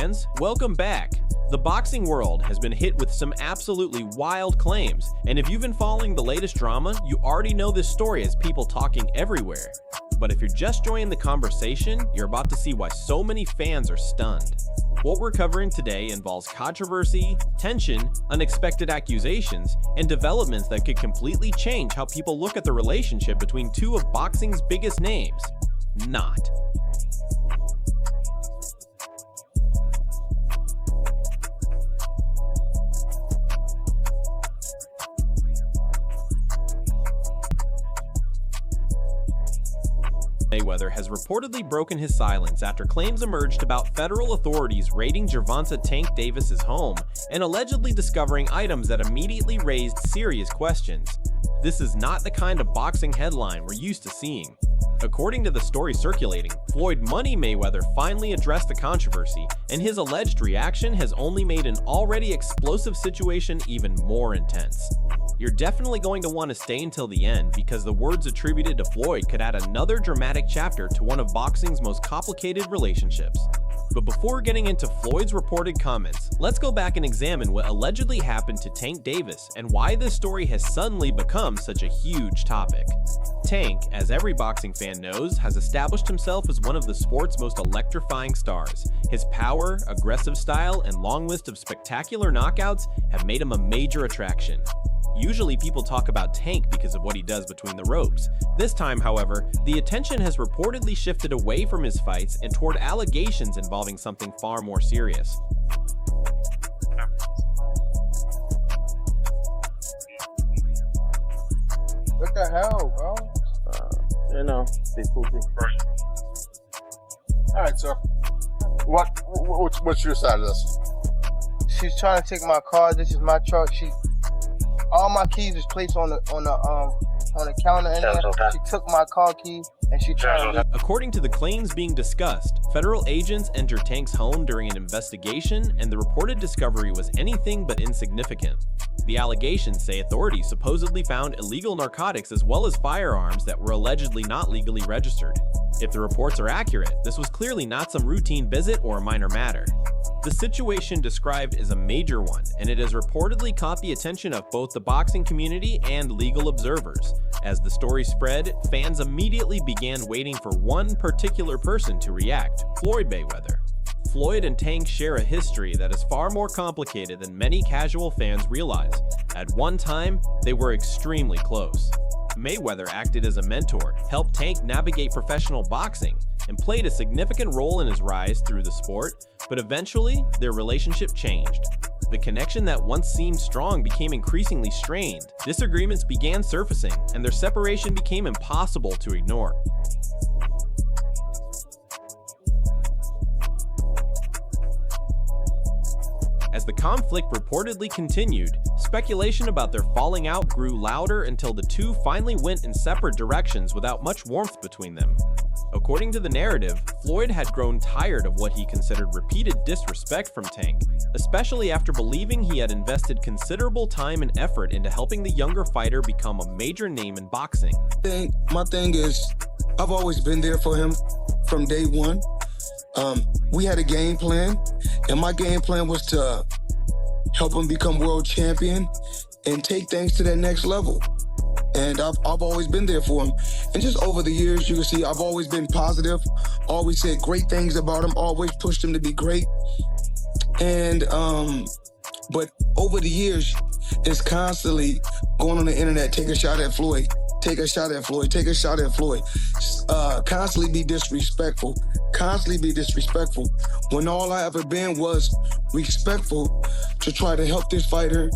fans, welcome back. The boxing world has been hit with some absolutely wild claims, and if you've been following the latest drama, you already know this story has people talking everywhere. But if you're just joining the conversation, you're about to see why so many fans are stunned. What we're covering today involves controversy, tension, unexpected accusations, and developments that could completely change how people look at the relationship between two of boxing's biggest names. Not. Mayweather has reportedly broken his silence after claims emerged about federal authorities raiding Gervonta "Tank" Davis's home and allegedly discovering items that immediately raised serious questions. This is not the kind of boxing headline we're used to seeing. According to the story circulating, Floyd "Money" Mayweather finally addressed the controversy, and his alleged reaction has only made an already explosive situation even more intense. You're definitely going to want to stay until the end because the words attributed to Floyd could add another dramatic chapter to one of boxing's most complicated relationships. But before getting into Floyd's reported comments, let's go back and examine what allegedly happened to Tank Davis and why this story has suddenly become such a huge topic. Tank, as every boxing fan knows, has established himself as one of the sport's most electrifying stars. His power, aggressive style, and long list of spectacular knockouts have made him a major attraction. Usually people talk about Tank because of what he does between the ropes. This time, however, the attention has reportedly shifted away from his fights and toward allegations involving something far more serious. What the hell, bro? Alright, so what's your side of this? She's trying to take my car. This is my truck. All my keys is placed on the counter in there. She took my car key and she tried to... According to the claims being discussed, federal agents entered Tank's home during an investigation, and the reported discovery was anything but insignificant. The allegations say authorities supposedly found illegal narcotics as well as firearms that were allegedly not legally registered. If the reports are accurate, this was clearly not some routine visit or a minor matter. The situation described is a major one, and it has reportedly caught the attention of both the boxing community and legal observers. As the story spread, fans immediately began waiting for one particular person to react: Floyd Mayweather. Floyd and Tank share a history that is far more complicated than many casual fans realize. At one time, they were extremely close. Mayweather acted as a mentor, helped Tank navigate professional boxing, and played a significant role in his rise through the sport, but eventually, their relationship changed. The connection that once seemed strong became increasingly strained. Disagreements began surfacing, and their separation became impossible to ignore. As the conflict reportedly continued, speculation about their falling out grew louder until the two finally went in separate directions without much warmth between them. According to the narrative, Floyd had grown tired of what he considered repeated disrespect from Tank, especially after believing he had invested considerable time and effort into helping the younger fighter become a major name in boxing. My thing is, I've always been there for him from day one. We had a game plan, and my game plan was to help him become world champion and take things to that next level. And I've always been there for him. And just over the years, you can see I've always been positive, always said great things about him, always pushed him to be great. And, but over the years, it's constantly going on the internet, take a shot at Floyd, take a shot at Floyd, take a shot at Floyd. Constantly be disrespectful, when all I ever been was respectful to try to help this fighter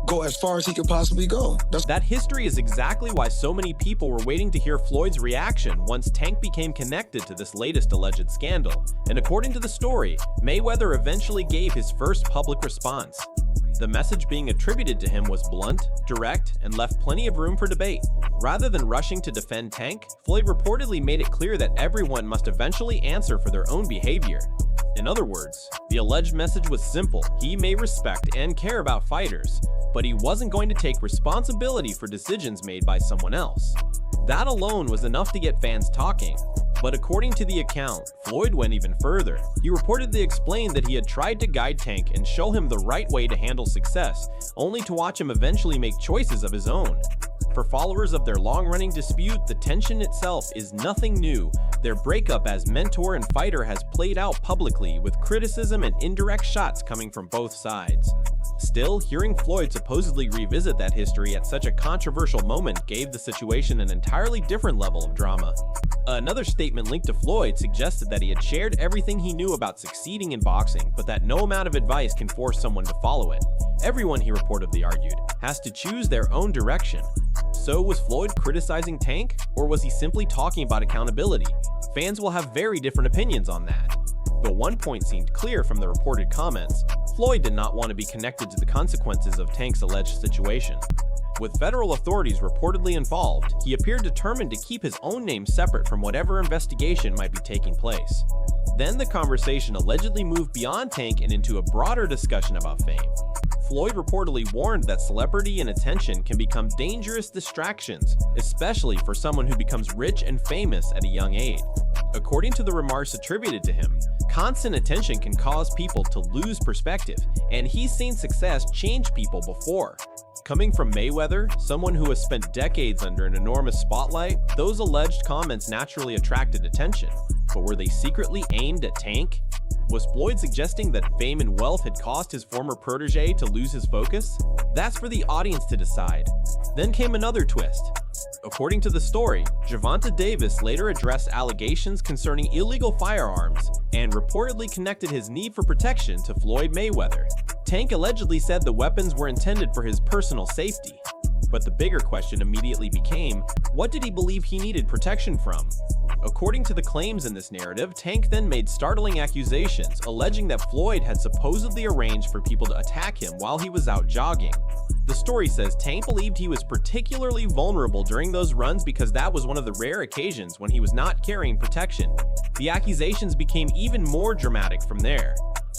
go as far as he could possibly go. That history is exactly why so many people were waiting to hear Floyd's reaction once Tank became connected to this latest alleged scandal. And according to the story, Mayweather eventually gave his first public response. The message being attributed to him was blunt, direct, and left plenty of room for debate. Rather than rushing to defend Tank, Floyd reportedly made it clear that everyone must eventually answer for their own behavior. In other words, the alleged message was simple: he may respect and care about fighters, but he wasn't going to take responsibility for decisions made by someone else. That alone was enough to get fans talking. But according to the account, Floyd went even further. He reportedly explained that he had tried to guide Tank and show him the right way to handle success, only to watch him eventually make choices of his own. For followers of their long-running dispute, the tension itself is nothing new. Their breakup as mentor and fighter has played out publicly, with criticism and indirect shots coming from both sides. Still, hearing Floyd supposedly revisit that history at such a controversial moment gave the situation an entirely different level of drama. Another statement linked to Floyd suggested that he had shared everything he knew about succeeding in boxing, but that no amount of advice can force someone to follow it. Everyone, he reportedly argued, has to choose their own direction. So was Floyd criticizing Tank, or was he simply talking about accountability? Fans will have very different opinions on that. But one point seemed clear from the reported comments: Floyd did not want to be connected to the consequences of Tank's alleged situation. With federal authorities reportedly involved, he appeared determined to keep his own name separate from whatever investigation might be taking place. Then the conversation allegedly moved beyond Tank and into a broader discussion about fame. Floyd reportedly warned that celebrity and attention can become dangerous distractions, especially for someone who becomes rich and famous at a young age. According to the remarks attributed to him, constant attention can cause people to lose perspective, and he's seen success change people before. Coming from Mayweather, someone who has spent decades under an enormous spotlight, those alleged comments naturally attracted attention. But were they secretly aimed at Tank? Was Floyd suggesting that fame and wealth had caused his former protege to lose his focus? That's for the audience to decide. Then came another twist. According to the story, Gervonta Davis later addressed allegations concerning illegal firearms and reportedly connected his need for protection to Floyd Mayweather. Tank allegedly said the weapons were intended for his personal safety. But the bigger question immediately became, what did he believe he needed protection from? According to the claims in this narrative, Tank then made startling accusations, alleging that Floyd had supposedly arranged for people to attack him while he was out jogging. The story says Tank believed he was particularly vulnerable during those runs because that was one of the rare occasions when he was not carrying protection. The accusations became even more dramatic from there.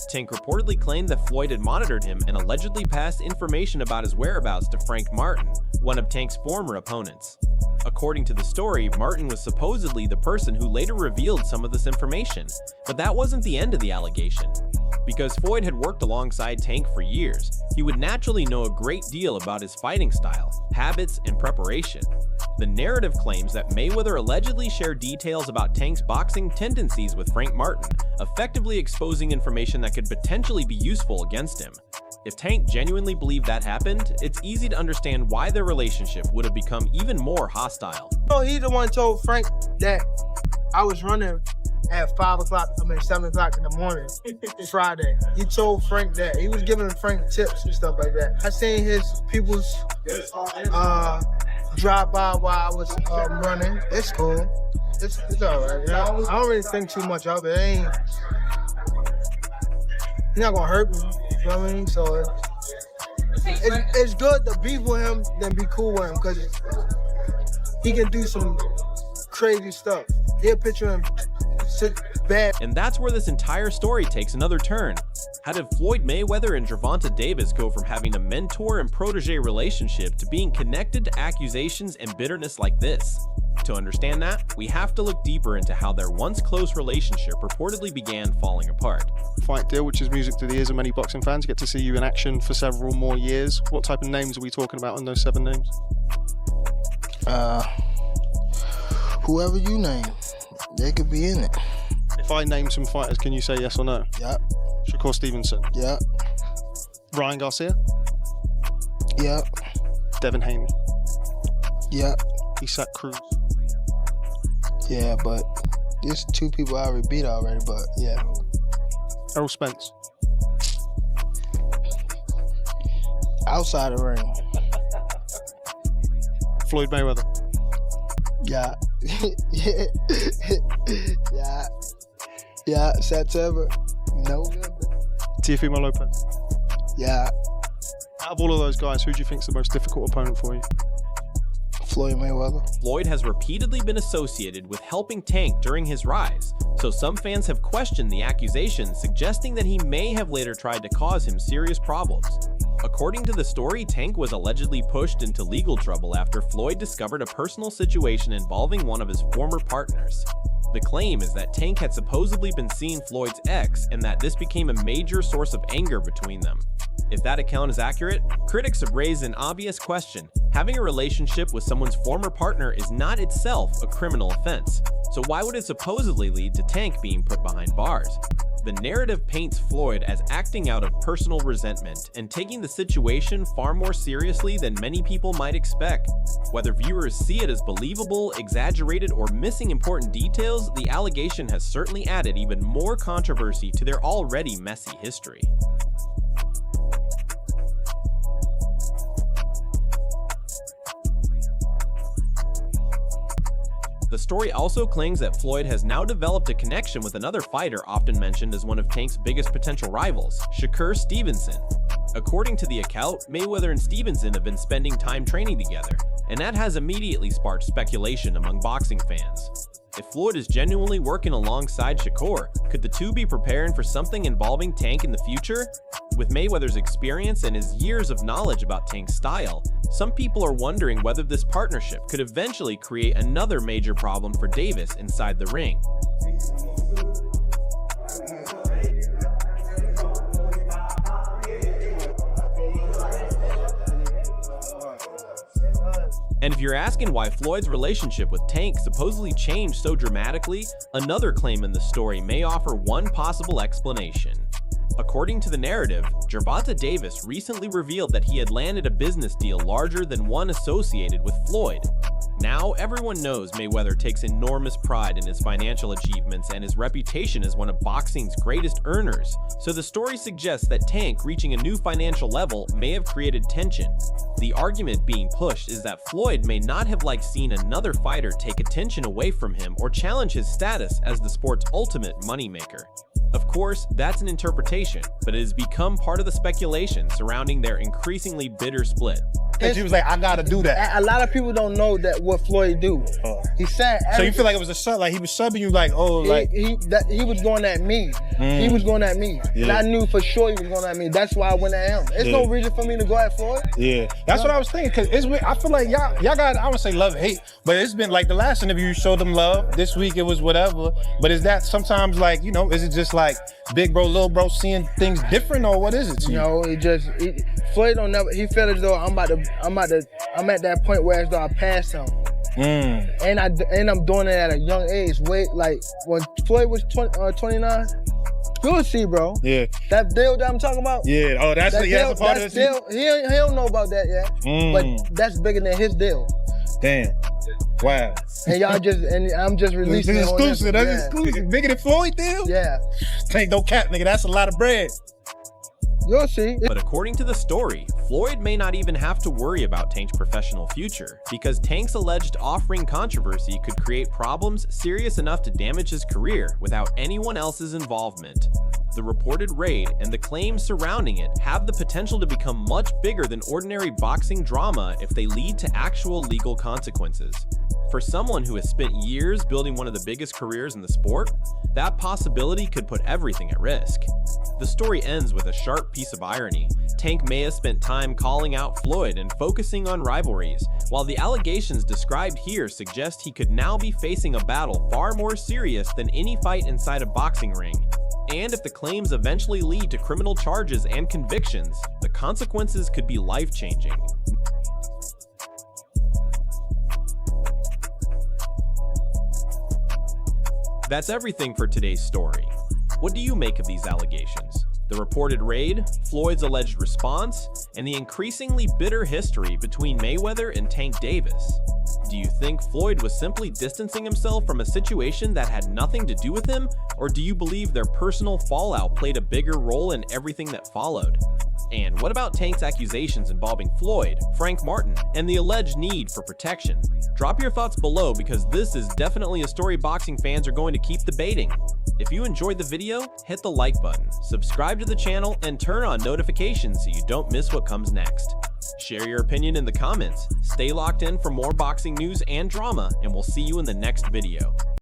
Tank reportedly claimed that Floyd had monitored him and allegedly passed information about his whereabouts to Frank Martin, one of Tank's former opponents. According to the story, Martin was supposedly the person who later revealed some of this information, but that wasn't the end of the allegation. Because Floyd had worked alongside Tank for years, he would naturally know a great deal about his fighting style, habits, and preparation. The narrative claims that Mayweather allegedly shared details about Tank's boxing tendencies with Frank Martin, effectively exposing information that could potentially be useful against him. If Tank genuinely believed that happened, it's easy to understand why their relationship would have become even more hostile. No, he's the one told Frank that I was running at 7 o'clock in the morning, Friday. He told Frank that. He was giving Frank tips and stuff like that. I seen his people's drive by while I was running. It's cool. It's all right. You know? I don't really think too much of it. He's not gonna hurt me. You know what I mean? So it's good to beef with him than be cool with him, because he can do some crazy stuff. He'll picture him sit bad. And that's where this entire story takes another turn. How did Floyd Mayweather and Gervonta Davis go from having a mentor and protege relationship to being connected to accusations and bitterness like this? To understand that, we have to look deeper into how their once close relationship reportedly began falling apart. Fight deal, which is music to the ears of many boxing fans, get to see you in action for several more years. What type of names are we talking about on those 7 names? Whoever you name, they could be in it. If I name some fighters, can you say yes or no? Yep. Shakur Stevenson. Yep. Ryan Garcia. Yep. Devin Haney. Yep. Isak Cruz. Yeah, but there's 2 people I already beat already, but yeah. Errol Spence. Outside the ring. Floyd Mayweather. Yeah. Yeah. September. November. Teofimo Lopez. Yeah. Out of all of those guys, who do you think is the most difficult opponent for you? Floyd Mayweather. Floyd has repeatedly been associated with helping Tank during his rise, so some fans have questioned the accusations, suggesting that he may have later tried to cause him serious problems. According to the story, Tank was allegedly pushed into legal trouble after Floyd discovered a personal situation involving one of his former partners. The claim is that Tank had supposedly been seeing Floyd's ex and that this became a major source of anger between them. If that account is accurate, critics have raised an obvious question. Having a relationship with someone's former partner is not itself a criminal offense, so why would it supposedly lead to Tank being put behind bars? The narrative paints Floyd as acting out of personal resentment and taking the situation far more seriously than many people might expect. Whether viewers see it as believable, exaggerated, or missing important details, the allegation has certainly added even more controversy to their already messy history. The story also claims that Floyd has now developed a connection with another fighter often mentioned as one of Tank's biggest potential rivals, Shakur Stevenson. According to the account, Mayweather and Stevenson have been spending time training together, and that has immediately sparked speculation among boxing fans. If Floyd is genuinely working alongside Shakur, could the two be preparing for something involving Tank in the future? With Mayweather's experience and his years of knowledge about Tank's style, some people are wondering whether this partnership could eventually create another major problem for Davis inside the ring. And if you're asking why Floyd's relationship with Tank supposedly changed so dramatically, another claim in the story may offer one possible explanation. According to the narrative, Gervonta Davis recently revealed that he had landed a business deal larger than one associated with Floyd. Now, everyone knows Mayweather takes enormous pride in his financial achievements and his reputation as one of boxing's greatest earners, so the story suggests that Tank reaching a new financial level may have created tension. The argument being pushed is that Floyd may not have liked seeing another fighter take attention away from him or challenge his status as the sport's ultimate moneymaker. Of course, that's an interpretation, but it has become part of the speculation surrounding their increasingly bitter split. And she was like, I gotta do that. A lot of people don't know that what Floyd do. He said. So you feel like it was a sub, like he was subbing you, like, oh, like he was going at me. He was going at me, and I knew for sure he was going at me. That's why I went at him. There's no reason for me to go at Floyd. Yeah, that's what I was thinking. Cause it's weird. I feel like y'all got, I would say love and hate, but it's been like the last interview you showed them love. This week it was whatever. But is that sometimes like, you know, is it just like big bro, little bro seeing things different, or what is it to you? No, Floyd don't never. He felt as though I'm at that point where as though I passed him. And I'm doing it at a young age. Wait, like when Floyd was 29, you'll see, bro. Yeah. That deal that I'm talking about. Yeah. Oh, that's a part of the deal. He don't know about that yet. But that's bigger than his deal. Damn. Wow. And I'm just releasing it's it. Exclusive. That's exclusive. Bigger than Floyd deal? Yeah. Tank, don't cap, nigga. That's a lot of bread. You'll see. But according to the story, Floyd may not even have to worry about Tank's professional future, because Tank's alleged off-ring controversy could create problems serious enough to damage his career without anyone else's involvement. The reported raid and the claims surrounding it have the potential to become much bigger than ordinary boxing drama if they lead to actual legal consequences. For someone who has spent years building one of the biggest careers in the sport, that possibility could put everything at risk. The story ends with a sharp piece of irony. Tank may have spent time calling out Floyd and focusing on rivalries, while the allegations described here suggest he could now be facing a battle far more serious than any fight inside a boxing ring. And if the claims eventually lead to criminal charges and convictions, the consequences could be life-changing. That's everything for today's story. What do you make of these allegations? The reported raid, Floyd's alleged response, and the increasingly bitter history between Mayweather and Tank Davis. Do you think Floyd was simply distancing himself from a situation that had nothing to do with him, or do you believe their personal fallout played a bigger role in everything that followed? And what about Tank's accusations involving Floyd, Frank Martin, and the alleged need for protection? Drop your thoughts below, because this is definitely a story boxing fans are going to keep debating. If you enjoyed the video, hit the like button, subscribe to the channel, and turn on notifications so you don't miss what comes next. Share your opinion in the comments, stay locked in for more boxing news and drama, and we'll see you in the next video.